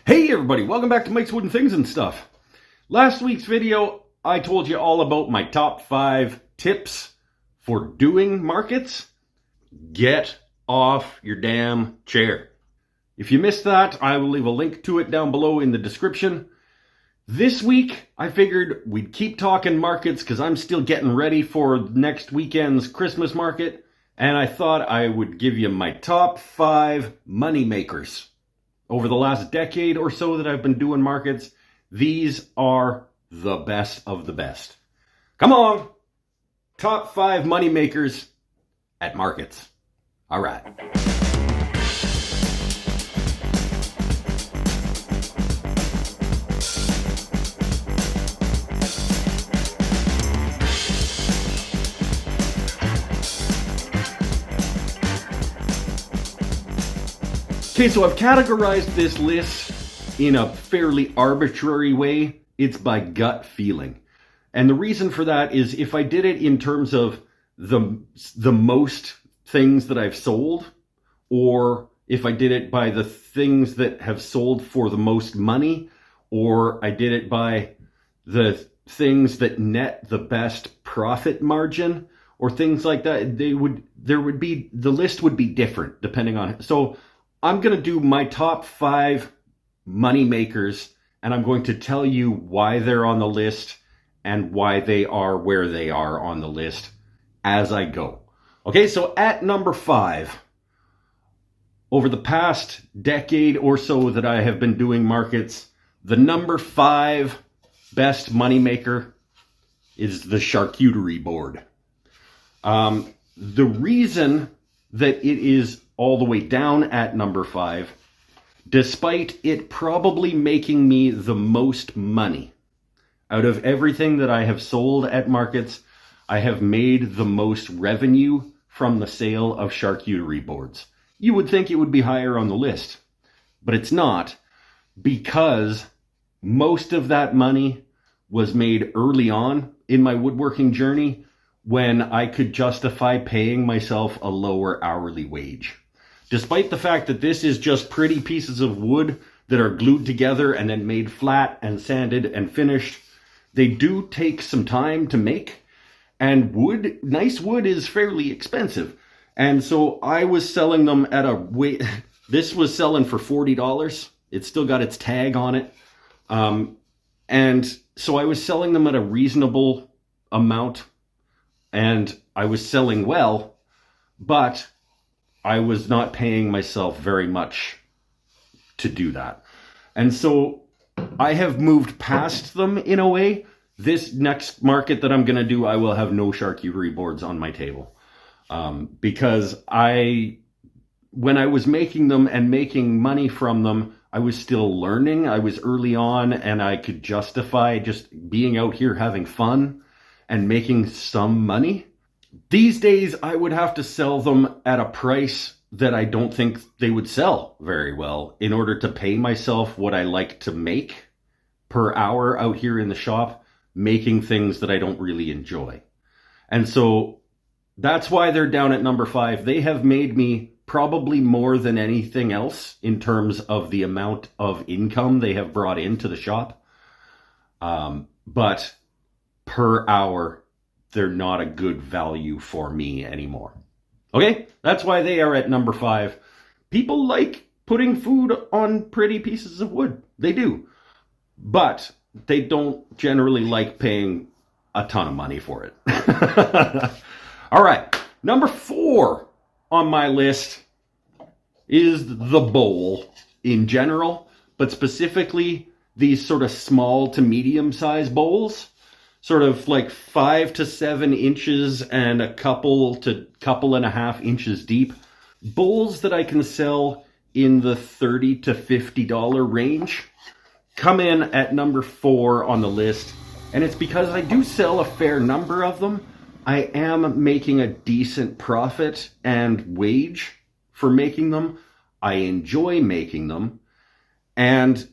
Hey everybody, welcome back to Mike's Wooden Things and Stuff. Last week's video, I told you all about my top 5 tips for doing markets. Get off your damn chair. If you missed that, I will leave a link to it down below in the description. This week, I figured we'd keep talking markets because I'm still getting ready for next weekend's Christmas market. And I thought I would give you my top 5 money makers. Over the last decade or so that I've been doing markets, these are the best of the best. Come on! Top 5 money makers at markets. All right. Okay, so I've categorized this list in a fairly arbitrary way. It's by gut feeling. And the reason for that is if I did it in terms of the most things that I've sold, or if I did it by the things that have sold for the most money, or I did it by the things that net the best profit margin, or things like that, the list would be different depending on it. So I'm going to do my top 5 money makers, and I'm going to tell you why they're on the list and why they are where they are on the list as I go. Okay, so at number 5, over the past decade or so that I have been doing markets, the number 5 best money maker is the charcuterie board. The reason that it is all the way down at number 5, despite it probably making me the most money. Out of everything that I have sold at markets, I have made the most revenue from the sale of charcuterie boards. You would think it would be higher on the list, but it's not, because most of that money was made early on in my woodworking journey when I could justify paying myself a lower hourly wage. Despite the fact that this is just pretty pieces of wood that are glued together and then made flat and sanded and finished, they do take some time to make, and nice wood is fairly expensive. And so I was selling them at this was selling for $40. It's still got its tag on it. And so I was selling them at a reasonable amount, and I was selling well, but I was not paying myself very much to do that. And so I have moved past them in a way. This next market that I'm going to do, I will have no charcuterie boards on my table. Because when I was making them and making money from them, I was still learning. I was early on, and I could justify just being out here having fun and making some money. These days, I would have to sell them at a price that I don't think they would sell very well in order to pay myself what I like to make per hour out here in the shop, making things that I don't really enjoy. And so that's why they're down at number 5. They have made me probably more than anything else in terms of the amount of income they have brought into the shop. But per hour, they're not a good value for me anymore. Okay, that's why they are at number 5. People like putting food on pretty pieces of wood. They do. But they don't generally like paying a ton of money for it. All right, number 4 on my list is the bowl in general, but specifically these sort of small to medium-sized bowls. Sort of like 5 to 7 inches and a couple and a half inches deep. Bowls that I can sell in the $30 to $50 range come in at number 4 on the list. And it's because I do sell a fair number of them. I am making a decent profit and wage for making them. I enjoy making them. And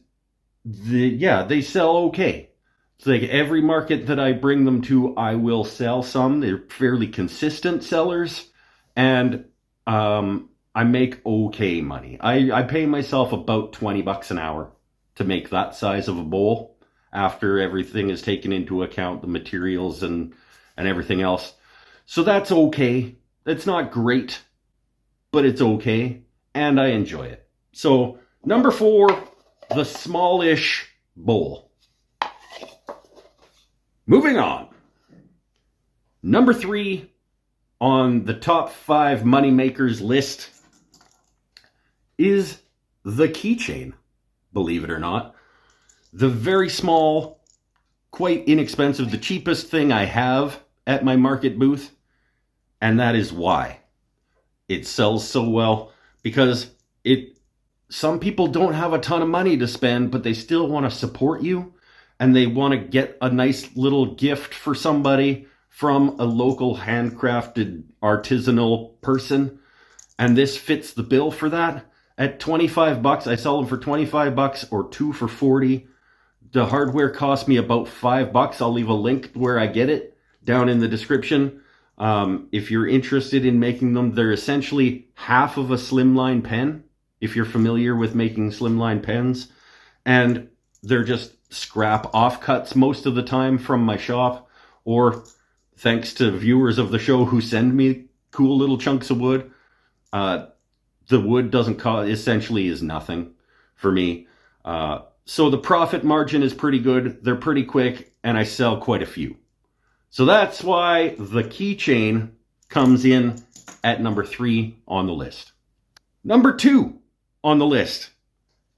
they sell okay. It's like every market that I bring them to, I will sell some. They're fairly consistent sellers, and I make okay money. I pay myself about $20 an hour to make that size of a bowl after everything is taken into account, the materials and everything else. So that's okay. It's not great, but it's okay, and I enjoy it. So number 4, the smallish bowl. Moving on. Number 3 on the top 5 moneymakers list is the keychain, believe it or not. The very small, quite inexpensive, the cheapest thing I have at my market booth, and that is why it sells so well, because some people don't have a ton of money to spend, but they still want to support you, and they want to get a nice little gift for somebody from a local handcrafted artisanal person, and this fits the bill for that. At 25 bucks, I sell them for 25 bucks or 2 for 40. The hardware cost me about 5 bucks. I'll leave a link where I get it down in the description. If you're interested in making them, they're essentially half of a slimline pen, if you're familiar with making slimline pens. And they're just scrap offcuts most of the time from my shop, or thanks to viewers of the show who send me cool little chunks of wood. The wood doesn't cost, essentially is nothing for me. So the profit margin is pretty good. They're pretty quick, and I sell quite a few. So that's why the keychain comes in at number 3 on the list. Number 2 on the list.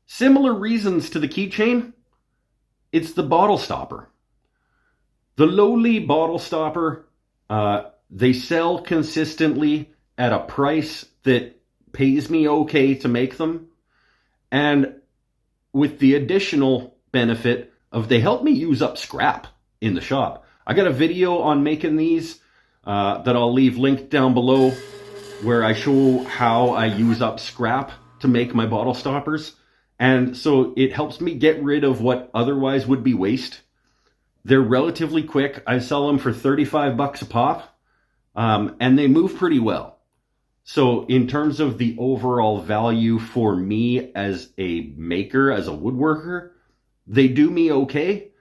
Similar reasons to the keychain. It's the bottle stopper. The lowly bottle stopper, they sell consistently at a price that pays me okay to make them, and with the additional benefit of they help me use up scrap in the shop. I got a video on making these that I'll leave linked down below, where I show how I use up scrap to make my bottle stoppers, and so it helps me get rid of what otherwise would be waste. They're relatively quick. I sell them for 35 bucks a pop, and they move pretty well. So in terms of the overall value for me as a maker, as a woodworker, they do me okay,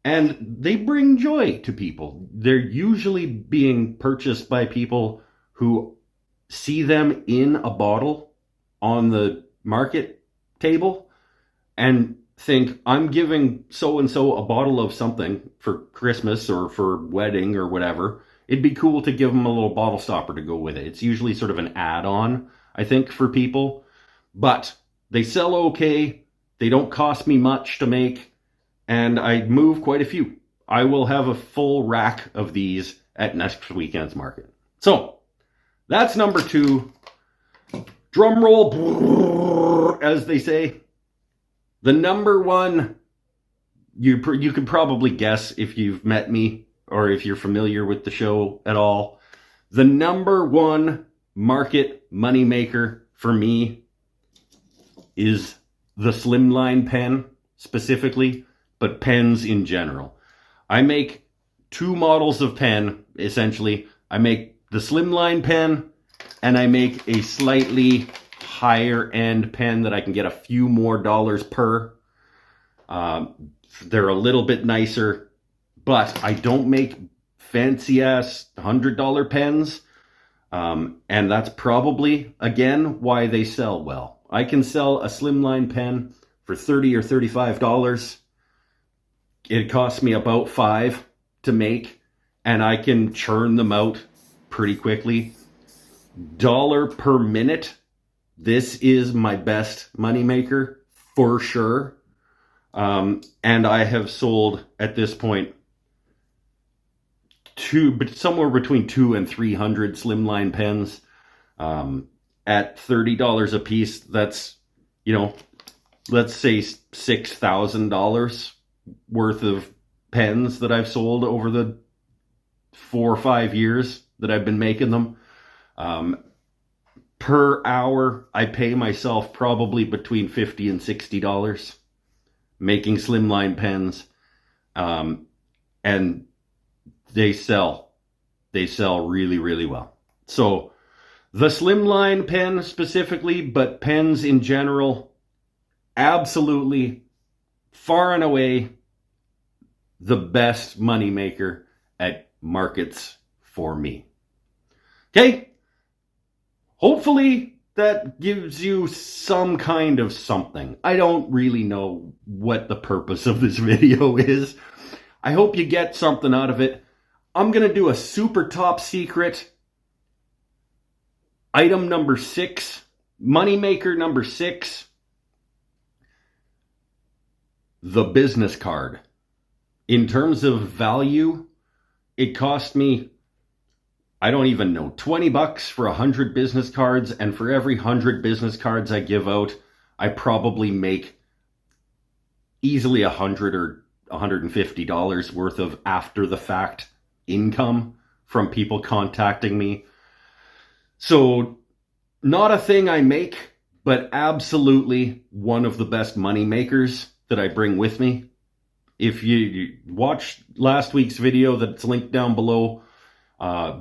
and they bring joy to people. They're usually being purchased by people who see them in a bottle on the market table and think, I'm giving so-and-so a bottle of something for Christmas or for wedding or whatever. It'd be cool to give them a little bottle stopper to go with it. It's usually sort of an add-on, I think, for people. But they sell okay. They don't cost me much to make. And I move quite a few. I will have a full rack of these at next weekend's market. So, that's number 2. Drum roll, as they say. The number 1, you can probably guess if you've met me, or if you're familiar with the show at all. The number 1 market moneymaker for me is the slimline pen specifically, but pens in general. I make 2 models of pen, essentially. I make the slimline pen, and I make a slightly higher end pen that I can get a few more dollars per. They're a little bit nicer, but I don't make fancy-ass $100 pens, and that's probably, again, why they sell well. I can sell a slimline pen for $30 or $35. It costs me about $5 to make, and I can churn them out pretty quickly. Dollar per minute, this is my best moneymaker, for sure. And I have sold, at this point, somewhere between 200 and 300 slimline pens at $30 a piece. That's, let's say $6,000 worth of pens that I've sold over the 4 or 5 years that I've been making them. Per hour, I pay myself probably between $50 and $60 making slimline pens, and they sell really, really well. So the slimline pen specifically, but pens in general, absolutely far and away the best moneymaker at markets for me. Okay? Hopefully that gives you some kind of something. I don't really know what the purpose of this video is. I hope you get something out of it. I'm going to do a super top secret item number 6, moneymaker number 6, the business card. In terms of value, it cost me, I don't even know, $20 for 100 business cards, and for every 100 business cards I give out, I probably make easily $100 or $150 worth of after the fact income from people contacting me. So not a thing I make, but absolutely one of the best money makers that I bring with me. If you watched last week's video that's linked down below,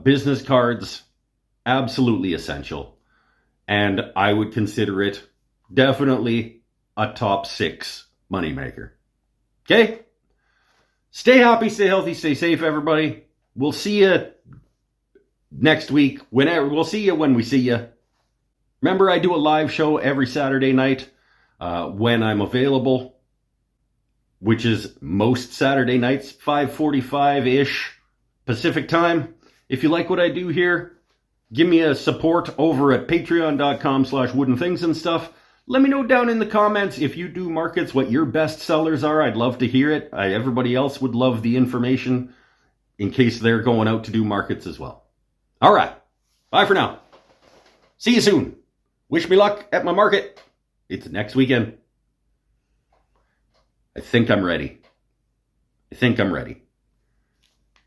business cards, absolutely essential. And I would consider it definitely a top 6 moneymaker. Okay? Stay happy, stay healthy, stay safe, everybody. We'll see you next week. We'll see you when we see you. Remember, I do a live show every Saturday night when I'm available, which is most Saturday nights, 5:45-ish Pacific time. If you like what I do here, give me a support over at patreon.com/woodenthingsandstuff. Let me know down in the comments if you do markets, what your best sellers are. I'd love to hear it. Everybody else would love the information in case they're going out to do markets as well. All right. Bye for now. See you soon. Wish me luck at my market. It's next weekend. I think I'm ready.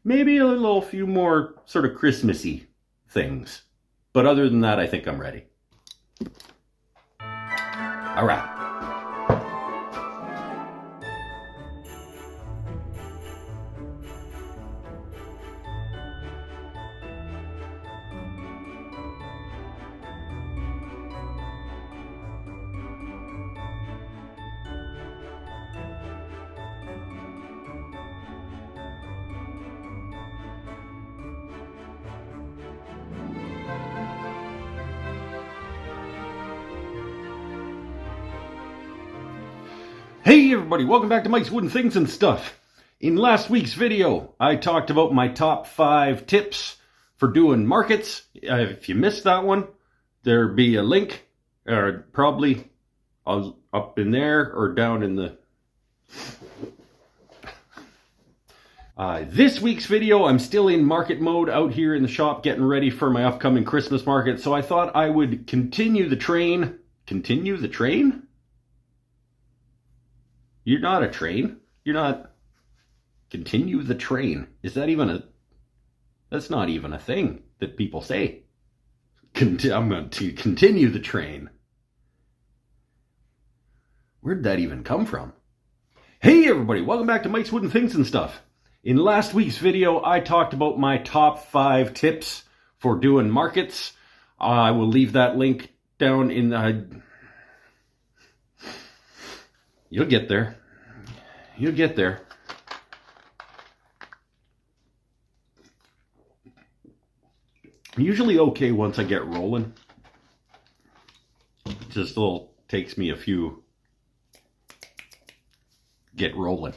Maybe a few more sort of Christmassy things. But other than that, I think I'm ready. All right. Hey everybody, welcome back to Mike's Wooden Things and Stuff. In last week's video, I talked about my top 5 tips for doing markets. If you missed that one, there'll be a link, or probably up in there or down in the... This week's video, I'm still in market mode out here in the shop getting ready for my upcoming Christmas market, so I thought I would continue the train. Continue the train? You're not a train. You're not... Continue the train. Is that even a... That's not even a thing that people say. I'm going to continue the train. Where'd that even come from? Hey everybody, welcome back to Mike's Wooden Things and Stuff. In last week's video, I talked about my top 5 tips for doing markets. I will leave that link down in the... You'll get there. You'll get there. I'm usually okay once I get rolling. It just takes me a few... Get rolling.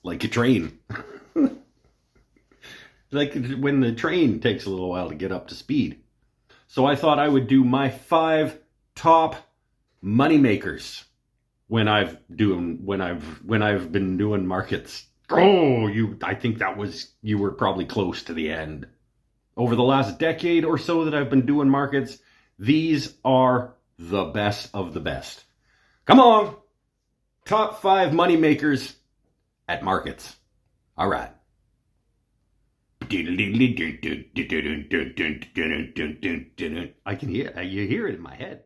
Like a train. Like when the train takes a little while to get up to speed. So I thought I would do my 5 top money makers when I've been doing markets. Oh, I think you were probably close to the end. Over the last decade or so that I've been doing markets, these are the best of the best. Come on, top 5 money makers at markets. All right. I can hear, you hear it in my head.